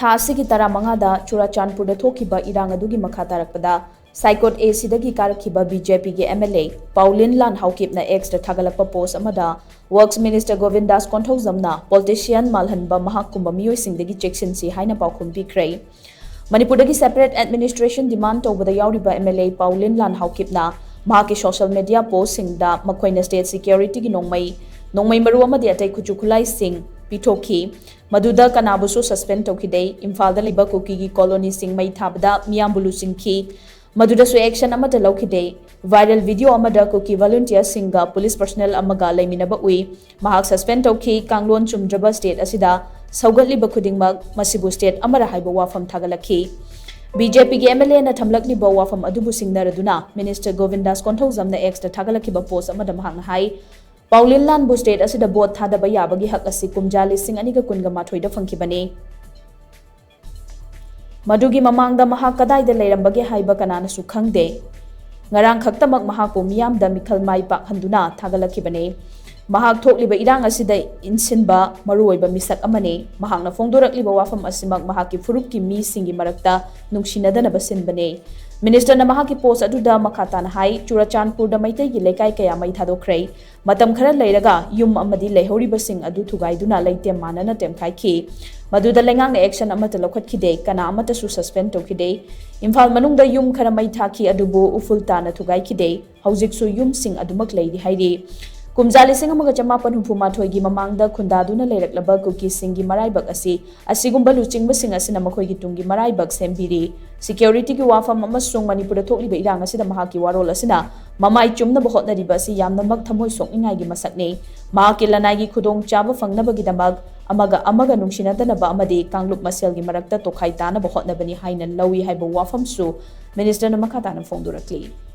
ꯊꯥ ꯑꯁꯤꯒꯤ 15ꯗ ꯆꯨꯔꯥꯆꯥꯟꯄꯨꯔꯗ ꯊꯣꯛꯈꯤꯕ ꯏꯔꯥꯡ ꯑꯗꯨꯒꯤ ꯃꯈꯥ ꯇꯥꯔꯛꯄꯗ ꯁꯥꯏꯀꯣꯠ ꯑꯦꯁꯤꯗꯒꯤ ꯀꯥꯔꯛꯈꯤꯕ ꯕꯤꯖꯦꯄꯤꯒꯤ ꯑꯦꯝꯑꯦꯜꯑꯦ ꯄꯥꯎꯂꯤꯟꯂꯥꯜ ꯍꯥꯎꯀꯤꯞꯅ ꯑꯦꯛꯁꯇ ꯊꯥꯒꯠꯂꯛꯄ ꯄꯣꯁꯠ ꯑꯃꯗ ꯋꯥꯔꯛꯁ ꯃꯤꯅꯤꯁꯇꯔ ꯒꯣꯚꯤꯟꯗꯥꯁ ꯀꯣꯟꯊꯧꯖꯝꯅ ꯄꯣꯂꯤꯇꯤꯁꯤꯌꯟ ꯃꯥꯜꯍꯟꯕ ꯃꯍꯥꯛ ꯀꯨꯝꯕ ꯃꯤꯑꯣꯏ ꯁꯤꯡ ꯗꯒꯤ ꯆꯦꯛꯁꯤꯟꯁꯤ ꯍꯥꯏꯅ ꯄꯥꯎꯈꯨꯝ ꯄꯤꯈ꯭ꯔꯦ꯫ ꯃꯅꯤꯄꯨꯔꯗꯒꯤ ꯁꯦꯄꯔꯦꯠ ꯑꯦꯗꯃꯤꯅꯤꯁꯇ꯭ꯔꯦꯁꯟ ꯗꯤꯃꯥꯟ ꯇꯧꯕꯗ ꯌꯥꯎꯔꯤꯕ ꯑꯦꯝꯑꯦꯜꯑꯦ ꯄꯥꯎꯂꯤꯟꯂꯥꯜ ꯍꯥꯎꯀꯤꯞꯅ ꯃꯍꯥꯛꯀꯤ ꯁꯣꯁꯤꯌꯦꯜ ꯃꯤडिꯌꯥ ꯄꯣꯁꯠꯁꯤꯡꯗ ꯃꯈꯣꯏꯅ ꯁ꯭ꯇꯦꯠ ꯁꯤꯀ꯭ꯌꯣꯔꯤꯇꯤꯒꯤ ꯅꯣꯡꯃꯩ ꯃꯔꯨ ꯑꯃꯗꯤ ꯑꯇꯩ ꯈꯨꯠꯁꯨ ꯈꯨꯠꯂꯥꯏꯁꯤꯡ ꯄꯤꯊꯣꯛꯈꯤ, ꯃꯗꯨꯗ ꯀꯅꯥꯕꯨꯁꯨ ꯁꯁꯄꯦꯟ ꯇꯧꯈꯤꯗꯦ, ꯏꯝꯐꯥꯜꯗ ꯂꯩꯕ ꯀꯨꯀꯤꯒꯤ ꯀꯣꯂꯣꯅꯤꯁꯤꯡ ꯃꯩ ꯊꯥꯕꯗ ꯃꯤꯌꯥꯝꯕꯨ ꯂꯨꯆꯤꯡꯈꯤ, ꯃꯗꯨꯗꯁꯨ ꯑꯦꯛꯁꯟ ꯑꯃꯠꯇ ꯂꯧꯈꯤꯗꯦ꯫ ꯚꯥꯏꯔꯦꯜ ꯚꯤꯗꯤꯑꯣ ꯑꯃꯗ ꯀꯨꯀꯤ ꯚꯣꯂꯨꯟꯇꯤꯌꯔꯁꯤꯡꯒ ꯄꯨꯂꯤꯁ ꯄꯔꯁꯣꯅꯦꯜ ꯑꯃꯒ ꯂꯩꯃꯤꯟꯅꯕ ꯎꯏ, ꯃꯍꯥꯛ ꯁꯁꯄꯦꯟ ꯇꯧꯈꯤ꯫ ꯀꯥꯡꯂꯣꯟ ꯆꯨꯝꯗ꯭ꯔꯕ ꯁ꯭ꯇꯦꯠ ꯑꯁꯤꯗ ꯁꯧꯒꯠꯂꯤꯕ ꯈꯨꯗꯤꯡꯃꯛ ꯃꯁꯤꯕꯨ ꯁ꯭ꯇꯦꯠ ꯑꯃꯔ ꯍꯥꯏꯕ ꯋꯥꯐꯝ ꯊꯥꯒꯠꯂꯛꯈꯤ꯫ ꯕꯤꯖꯦꯄꯤꯒꯤ ꯑꯦꯝꯑꯦꯜꯑꯦꯅ ꯊꯝꯂꯛꯂꯤꯕ ꯋꯥꯐꯝ ꯑꯗꯨꯕꯨ ꯁꯤꯡꯅꯔꯗꯨꯅ ꯃꯤꯅꯤꯁꯇꯔ ꯒꯣꯚꯤꯟꯗꯥꯁ ꯀꯣꯟꯊꯧꯖꯝꯅ ꯑꯦꯛꯁꯇ ꯊꯥꯒꯠꯂꯛꯈꯤꯕ ꯄꯣꯁꯠ ꯑꯃꯗ ꯃꯍꯥꯛꯅ ꯍꯥꯏ, ꯄꯥꯎꯂꯤꯟꯂꯥꯜꯕꯨ ꯁ꯭ꯇꯦꯠ ꯑꯁꯤꯗ ꯚꯣꯠ ꯊꯥꯗꯕ ꯌꯥꯕꯒꯤ ꯍꯛ ꯑꯁꯤ ꯀꯨꯝꯖꯥ 2019ꯗ ꯐꯪꯈꯤꯕꯅꯤ꯫ ꯃꯗꯨꯒꯤ ꯃꯃꯥꯡꯗ ꯃꯍꯥꯛ ꯀꯗꯥꯏꯗ ꯂꯩꯔꯝꯕꯒꯦ ꯍꯥꯏꯕ ꯀꯅꯥꯅꯁꯨ ꯈꯪꯗꯦ꯫ ꯉꯔꯥꯡ ꯈꯛꯇꯃꯛ ꯃꯍꯥꯛꯄꯨ ꯃꯤꯌꯥꯝꯗ ꯃꯤꯈꯜ ꯃꯥꯏ ꯄꯥꯛꯍꯟꯗꯨꯅ ꯊꯥꯒꯠꯂꯛꯈꯤꯕꯅꯤ꯫ ꯃꯍꯥꯛ ꯊꯣꯛꯂꯤꯕ ꯏꯔꯥꯡ ꯑꯁꯤꯗ ꯏꯟꯁꯤꯟꯕ ꯃꯔꯨꯑꯣꯏꯕ ꯃꯤꯁꯛ ꯑꯃꯅꯤ꯫ ꯃꯍꯥꯛꯅ ꯐꯣꯡꯗꯣꯔꯛꯂꯤꯕ ꯋꯥꯐꯝ ꯑꯁꯤꯃꯛ ꯃꯍꯥꯛꯀꯤ ꯐꯨꯔꯨꯞꯀꯤ ꯃꯤꯁꯤꯡꯒꯤ ꯃꯔꯛꯇ ꯅꯨꯡꯁꯤꯅꯗꯅꯕ ꯁꯤꯟꯕꯅꯤ꯫ ꯃꯤꯅꯤꯁꯇꯔꯅ ꯃꯍꯥꯛꯀꯤ ꯄꯣꯁꯠ ꯑꯗꯨꯗ ꯃꯈꯥ ꯇꯥꯅ ꯍꯥꯏ, ꯆꯨꯔꯥꯆꯥꯟꯄꯨꯔꯗ ꯃꯩꯇꯩꯒꯤ ꯂꯩꯀꯥꯏ ꯀꯌꯥ ꯃꯩ ꯊꯥꯗꯣꯛꯈ꯭ꯔꯦ, ꯃꯇꯝ ꯈꯔ ꯂꯩꯔꯒ ꯌꯨꯝ ꯑꯃꯗꯤ ꯂꯩꯍꯧꯔꯤꯕꯁꯤꯡ ꯑꯗꯨ ꯊꯨꯒꯥꯏꯗꯨꯅ ꯂꯩꯇꯦꯝ ꯃꯥꯟꯅꯅ ꯇꯦꯝꯈꯥꯏꯈꯤ, ꯃꯗꯨꯗ ꯂꯩꯉꯥꯛꯅ ꯑꯦꯛꯁꯟ ꯑꯃꯠꯇ ꯂꯧꯈꯠꯈꯤꯗꯦ, ꯀꯅꯥ ꯑꯃꯠꯇꯁꯨ ꯁꯁꯄꯦꯟ ꯇꯧꯈꯤꯗꯦ꯫ ꯏꯝꯐꯥꯜ ꯃꯅꯨꯡꯗ ꯌꯨꯝ ꯈꯔ ꯃꯩ ꯊꯥꯈꯤ, ꯑꯗꯨꯕꯨ ꯎꯐꯨꯜ ꯇꯥꯅ ꯊꯨꯒꯥꯏꯈꯤꯗꯦ, ꯍꯧꯖꯤꯛꯁꯨ ꯌꯨꯝꯁꯤꯡ ꯑꯗꯨꯃꯛ ꯂꯩꯔꯤ ꯍꯥꯏꯔꯤ꯫ ꯀꯨꯝꯖꯥ 1961ꯒꯤ ꯃꯃꯥꯡꯗ ꯈꯨꯟꯗꯥꯗꯨꯅ ꯂꯩꯔꯛꯂꯕ ꯀꯨꯀꯤꯁꯤꯡꯒꯤ ꯃꯔꯥꯏꯕꯛ ꯑꯁꯤ ꯑꯁꯤꯒꯨꯝꯕ ꯂꯨꯆꯤꯡꯕꯁꯤꯡ ꯑꯁꯤꯅ ꯃꯈꯣꯏꯒꯤ ꯇꯨꯡꯒꯤ ꯃꯔꯥꯏꯕꯛ ꯁꯦꯝꯕꯤꯔꯤ꯫ ꯁꯤꯀ꯭ꯌꯣꯔꯤꯇꯤꯒꯤ ꯋꯥꯐꯝ ꯑꯃꯁꯨꯡ ꯃꯅꯤꯄꯨꯔꯗ ꯊꯣꯛꯂꯤꯕ ꯏꯔꯥꯡ ꯑꯁꯤꯗ ꯃꯍꯥꯛꯀꯤ ꯋꯥꯔꯣꯜ ꯑꯁꯤꯅ ꯃꯃꯥꯏ ꯆꯨꯝꯅꯕ ꯍꯣꯠꯅꯔꯤꯕ ꯑꯁꯤ ꯌꯥꯝꯅꯃꯛ ꯊꯃꯣꯏ ꯁꯣꯛꯅꯤꯡꯉꯥꯏꯒꯤ ꯃꯁꯛꯅꯤ꯫ ꯃꯍꯥꯛꯀꯤ ꯂꯅꯥꯏꯒꯤ ꯈꯨꯗꯣꯡꯆꯥꯕ ꯐꯪꯅꯕꯒꯤꯗꯃꯛ ꯑꯃꯒ ꯅꯨꯡꯁꯤꯅꯗꯅꯕ ꯑꯃꯗꯤ ꯀꯥꯡꯂꯨꯞ ꯃꯁꯦꯜꯒꯤ ꯃꯔꯛꯇ ꯇꯣꯈꯥꯏ ꯇꯥꯅꯕ ꯍꯣꯠꯅꯕꯅꯤ ꯍꯥꯏꯅ ꯂꯧꯏ ꯍꯥꯏꯕ ꯋꯥꯐꯝꯁꯨ ꯃꯤꯅꯤꯁꯇꯔꯅ ꯃꯈꯥ ꯇꯥꯅ ꯐꯣꯡꯗꯣꯔꯛꯂꯤ꯫